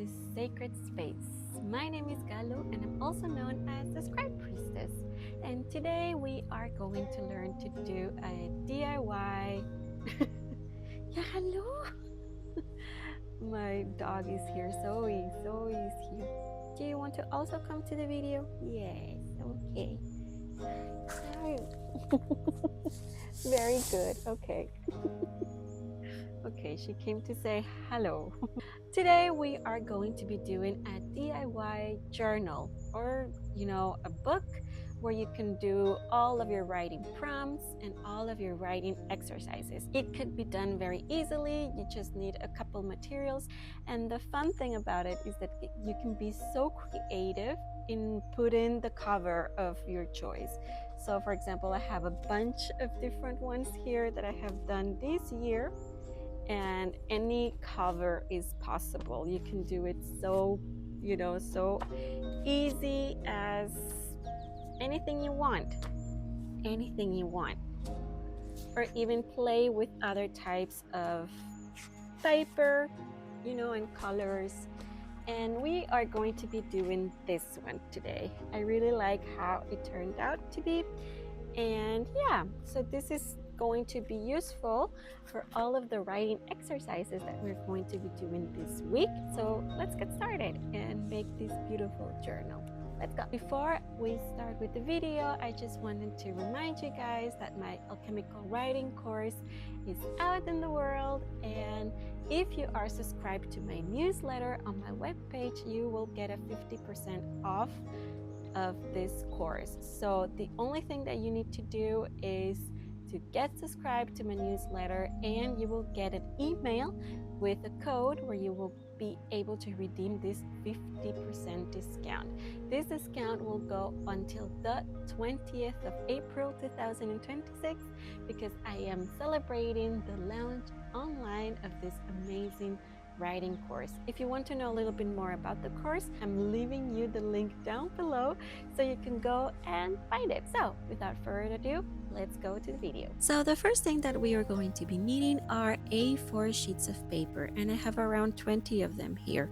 this sacred space. My name is Galu and I'm also known as the Scribe Priestess. And today we are going to learn to do a DIY. Yeah, hello. My dog is here. Zoe is here. Do you want to also come to the video? Yes, okay. Very good. Okay. Okay, she came to say hello. Today we are going to be doing a DIY journal or, a book where you can do all of your writing prompts and all of your writing exercises. It could be done very easily. You just need a couple materials. And the fun thing about it is that you can be so creative in putting the cover of your choice. So for example, I have a bunch of different ones here that I have done this year, and any cover is possible. You can do it so easy as anything you want, or even play with other types of paper, and colors. And we are going to be doing this one today. I really like how it turned out to be. And yeah, so this is going to be useful for all of the writing exercises that we're going to be doing this week. So let's get started and make this beautiful journal. Let's go. Before we start with the video, I just wanted to remind you guys that my alchemical writing course is out in the world, and if you are subscribed to my newsletter on my webpage, you will get a 50% off of this course. So the only thing that you need to do is to get subscribed to my newsletter, and you will get an email with a code where you will be able to redeem this 50% discount. This discount will go until the 20th of April 2026 because I am celebrating the launch online of this amazing writing course. If you want to know a little bit more about the course, I'm leaving you the link down below so you can go and find it. So without further ado, let's go to the video. So the first thing that we are going to be needing are A4 sheets of paper, and I have around 20 of them here.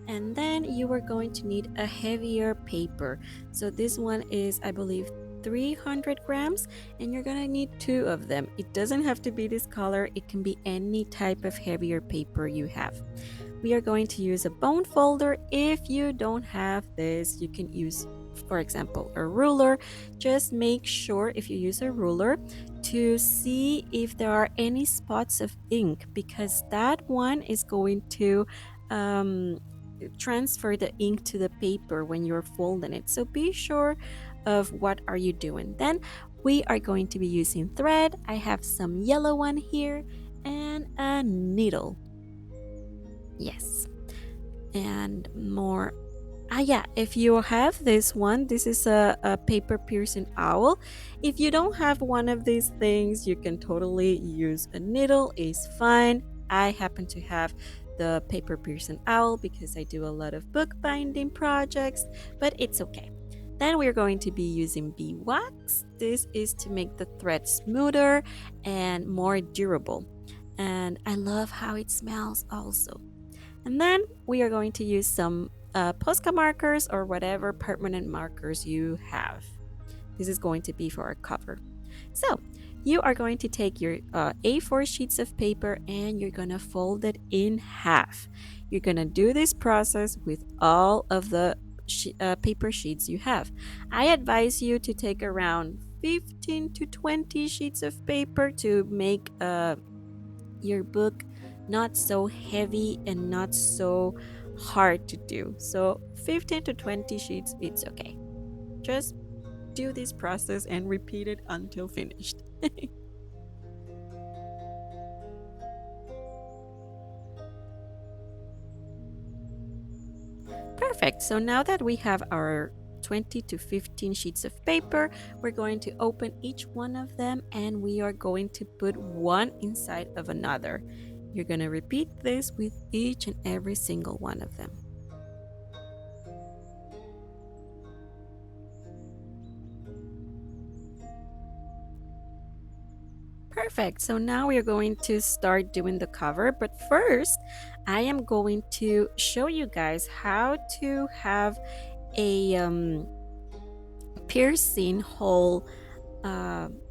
And then you are going to need a heavier paper. So this one is, I believe, 300 grams, and you're gonna need 2 of them. It doesn't have to be this color, it can be any type of heavier paper you have. We are going to use a bone folder. If you don't have this, you can use, for example, a ruler. Just make sure, if you use a ruler, to see if there are any spots of ink, because that one is going to transfer the ink to the paper when you're folding it. So be sure of what are you doing. Then we are going to be using thread. I have some yellow one here and a needle. Yes. And more. Yeah, if you have this one, this is a paper piercing owl. If you don't have one of these things, you can totally use a needle, is fine. I happen to have the paper piercing owl because I do a lot of bookbinding projects, but it's okay. Then we're going to be using beeswax. This is to make the thread smoother and more durable. And I love how it smells also. And then we are going to use some Posca markers or whatever permanent markers you have. This is going to be for our cover. So you are going to take your A4 sheets of paper and you're going to fold it in half. You're going to do this process with all of the paper sheets you have. I advise you to take around 15 to 20 sheets of paper to make your book not so heavy and not so hard to do. So 15 to 20 sheets, it's okay. Just do this process and repeat it until finished. Perfect. So now that we have our 20 to 15 sheets of paper, we're going to open each one of them and we are going to put one inside of another. You're going to repeat this with each and every single one of them. Perfect. So now we are going to start doing the cover, but first I am going to show you guys how to have a piercing hole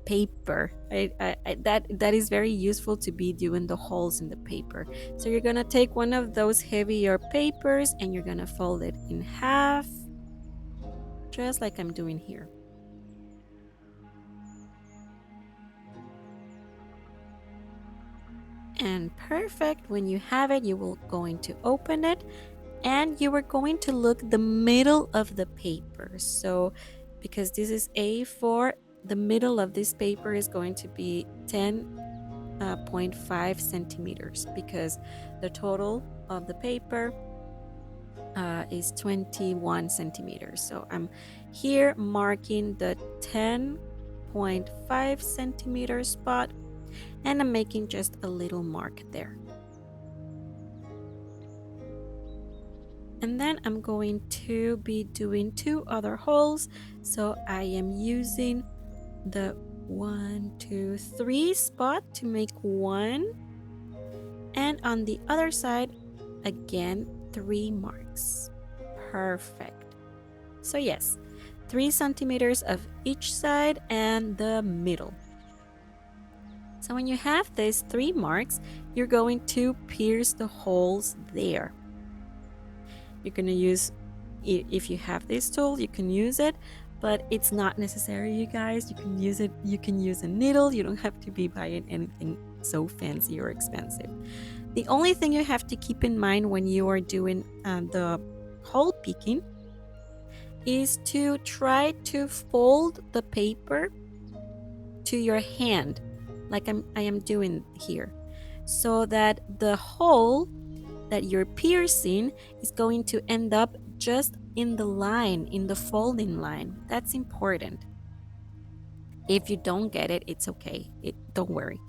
paper. That is very useful to be doing the holes in the paper. So you're gonna take one of those heavier papers and you're gonna fold it in half, just like I'm doing here. And perfect. When you have it, you will going to open it and you are going to look the middle of the paper. So because this is A4, the middle of this paper is going to be 10.5 centimeters because the total of the paper is 21 centimeters. So I'm here marking the 10.5 centimeter spot and I'm making just a little mark there. And then I'm going to be doing two other holes. So I am using the 1, 2, 3 spot to make one. And on the other side, again, 3 marks. Perfect. So yes, 3 centimeters of each side and the middle. So when you have these 3 marks, you're going to pierce the holes there. You're going to use, if you have this tool, you can use it, but it's not necessary, you guys. You can use it, you can use a needle. You don't have to be buying anything so fancy or expensive. The only thing you have to keep in mind when you are doing the hole picking is to try to fold the paper to your hand, like I am doing here, so that the hole that you're piercing is going to end up just in the line, in the folding line. That's important. If you don't get it, it's okay. Don't worry.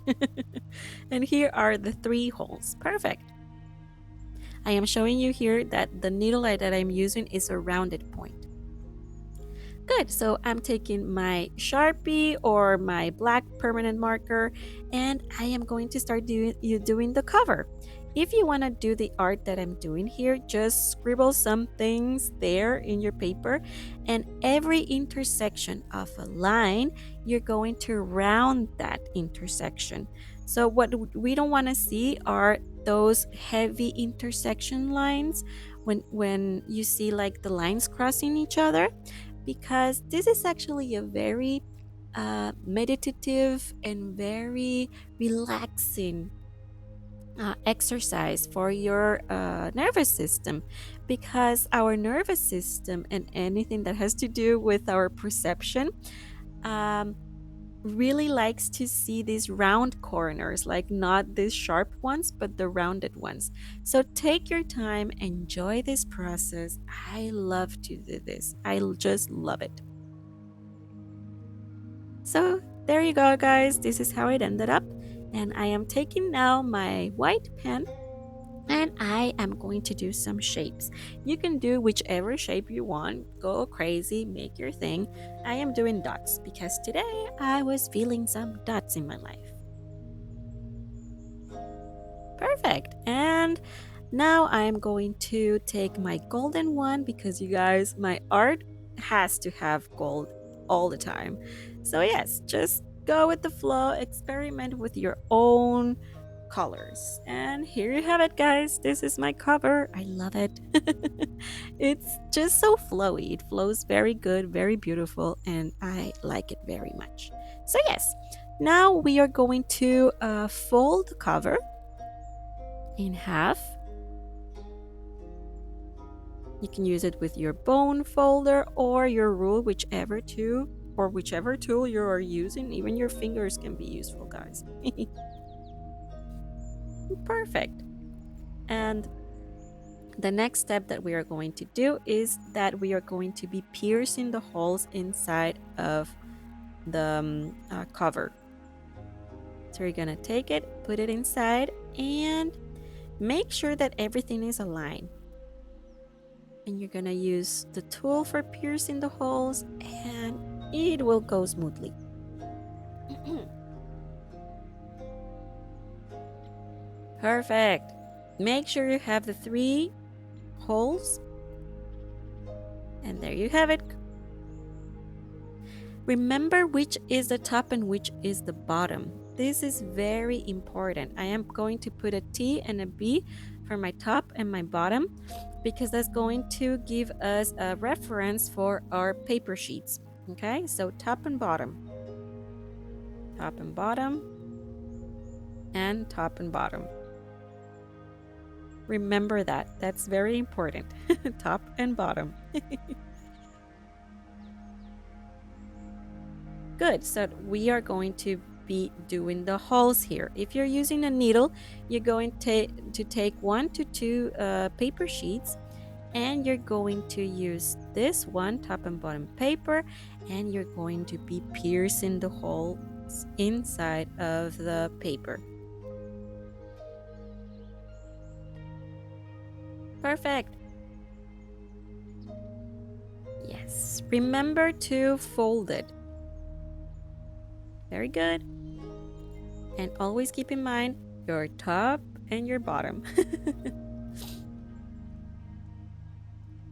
And here are the 3 holes. Perfect. I am showing you here that the needle that I'm using is a rounded point. Good, so I'm taking my Sharpie or my black permanent marker and I am going to start doing the cover. If you want to do the art that I'm doing here, just scribble some things there in your paper and every intersection of a line, you're going to round that intersection. So what we don't want to see are those heavy intersection lines when you see like the lines crossing each other, because this is actually a very meditative and very relaxing exercise for your nervous system, because our nervous system and anything that has to do with our perception um, really likes to see these round corners, like not these sharp ones, but the rounded ones. So take your time, enjoy this process. I love to do this, just love it. So there you go, guys. This is how it ended up. And I am taking now my white pen and I am going to do some shapes. You can do whichever shape you want. Go crazy, make your thing. I am doing dots because today I was feeling some dots in my life. Perfect. And now I'm going to take my golden one because you guys, my art has to have gold all the time. So, yes, just go with the flow, experiment with your own colors. And here you have it, guys. This is my cover. I love it. It's just so flowy. It flows very good, very beautiful, and I like it very much. So, yes, now we are going to fold the cover in half. You can use it with your bone folder or your rule, whichever tool you are using. Even your fingers can be useful, guys. Perfect. And the next step that we are going to do is that we are going to be piercing the holes inside of the cover. So you're gonna take it, put it inside, and make sure that everything is aligned. And you're gonna use the tool for piercing the holes and it will go smoothly. Perfect. Make sure you have the 3 holes. And there you have it. Remember which is the top and which is the bottom. This is very important. I am going to put a T and a B for my top and my bottom because that's going to give us a reference for our paper sheets. Okay, so top and bottom, and top and bottom. Remember that. That's very important. Top and bottom. Good. So we are going to be doing the holes here. If you're using a needle, you're going to take 1 to 2 paper sheets, and you're going to use this one top and bottom paper, and you're going to be piercing the holes inside of the paper. Perfect. Yes. Remember to fold it. Very good. And always keep in mind your top and your bottom.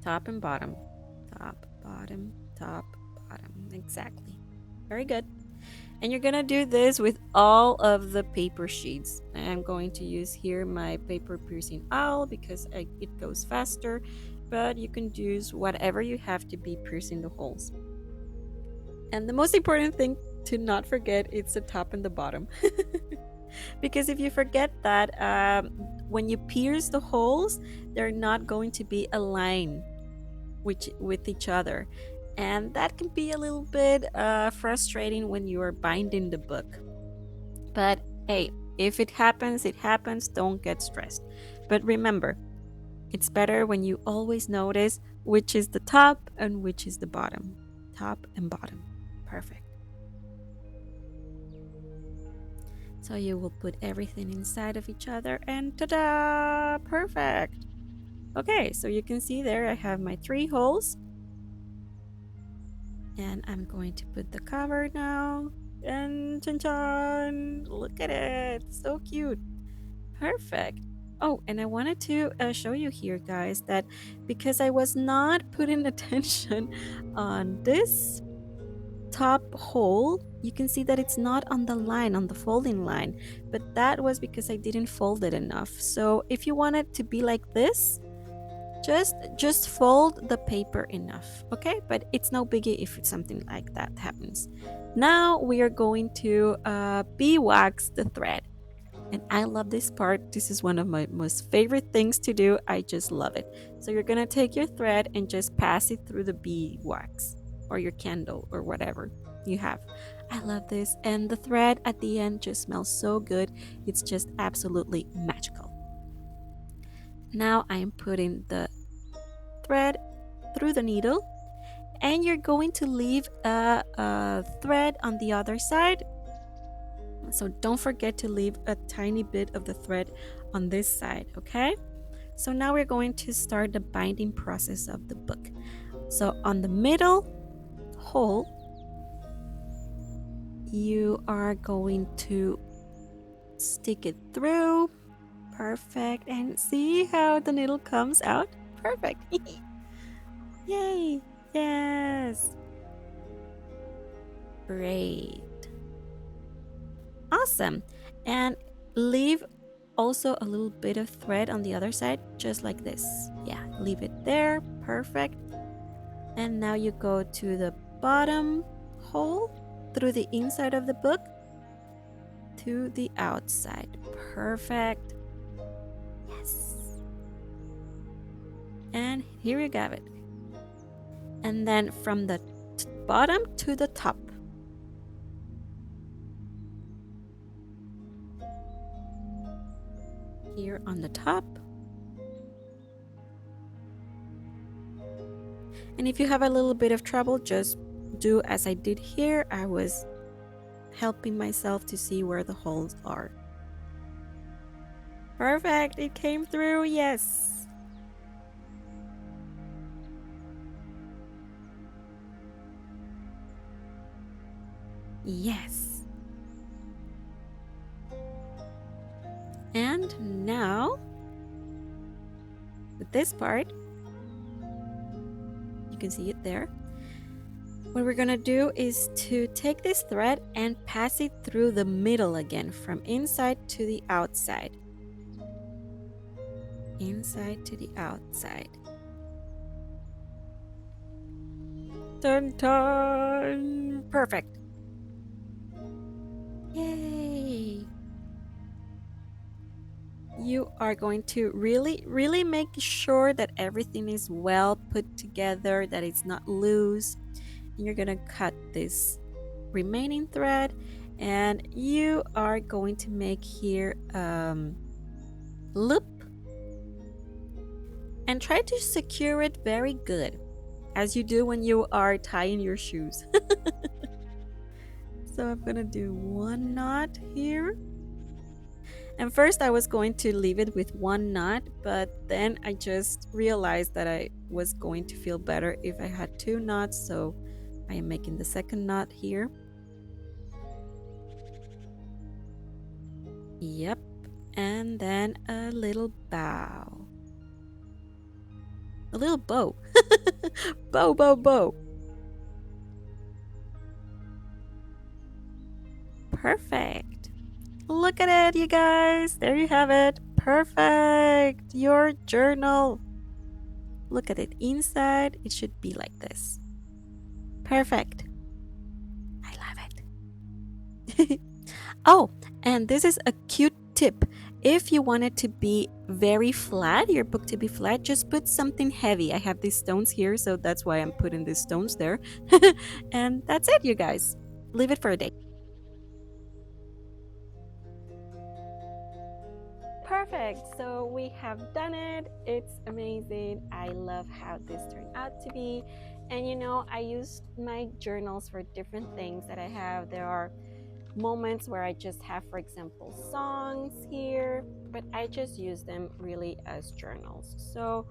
Top and bottom. Top, bottom, top, bottom. Exactly. Very good. And you're gonna do this with all of the paper sheets. I'm going to use here my paper piercing owl because it goes faster, but you can use whatever you have to be piercing the holes. And the most important thing to not forget is the top and the bottom. Because if you forget that, when you pierce the holes, they're not going to be aligned with each other. And that can be a little bit frustrating when you are binding the book. But hey, if it happens, it happens. Don't get stressed. But remember, it's better when you always notice which is the top and which is the bottom. Top and bottom. Perfect. So you will put everything inside of each other and ta-da! Perfect. Okay, so you can see there I have my 3 holes. And I'm going to put the cover now. And chan chan! Look at it! So cute! Perfect! Oh, and I wanted to show you here, guys, that because I was not putting attention on this top hole, you can see that it's not on the line, on the folding line. But that was because I didn't fold it enough. So if you want it to be like this, just fold the paper enough, okay? But it's no biggie if something like that happens. Now we are going to beeswax the thread, and I love this part. This is one of my most favorite things to do. I just love it. So you're gonna take your thread and just pass it through the beeswax or your candle or whatever you have. I love this, and the thread at the end just smells so good. It's just absolutely magical. Now I'm putting the thread through the needle, and you're going to leave a thread on the other side. So don't forget to leave a tiny bit of the thread on this side, okay? So now we're going to start the binding process of the book. So on the middle hole, you are going to stick it through. Perfect. And see how the needle comes out? Perfect. Yay. Yes. Great. Awesome. And leave also a little bit of thread on the other side, just like this. Yeah, leave it there. Perfect. And now you go to the bottom hole through the inside of the book to the outside. Perfect. Yes. And here you have it. And then from the bottom to the top. Here on the top. And if you have a little bit of trouble, just do as I did here. I was helping myself to see where the holes are. Perfect, it came through, yes. Yes. And now this part, you can see it there. What we're gonna do is to take this thread and pass it through the middle again, from inside to the outside. Inside to the outside. Dun dun! Perfect. Yay! You are going to really make sure that everything is well put together, that it's not loose. And you're gonna cut this remaining thread, and you are going to make here loop, and try to secure it very good, as you do when you are tying your shoes. So I'm gonna do one knot here. And first I was going to leave it with one knot, but then I just realized that I was going to feel better if I had two knots, so I am making the second knot here. Yep. And then a little bow. A little bow. Bow, bow, bow. Perfect. Look at it, you guys. There you have it. Perfect. Your journal. Look at it. Inside, it should be like this. Perfect. I love it. Oh, and this is a cute tip. If you want it to be very flat, your book to be flat, just put something heavy. I have these stones here, so that's why I'm putting these stones there. And that's it, you guys. Leave it for a day. Perfect. So we have done it. It's amazing. I love how this turned out to be. And you know, I used my journals for different things that I have. There are moments where I just have, for example, songs here, but I just use them really as journals. So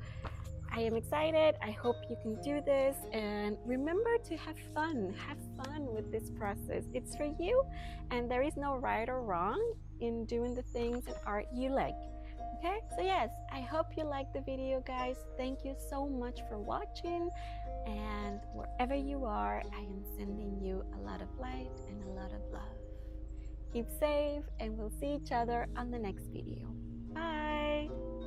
I am excited. I hope you can do this, and remember to have fun. Have fun with this process. It's for you, and there is no right or wrong in doing the things and art you like. Okay, so yes, I hope you liked the video, guys. Thank you so much for watching, and wherever you are, I am sending you a lot of light and a lot of love. Keep safe, and we'll see each other on the next video. Bye!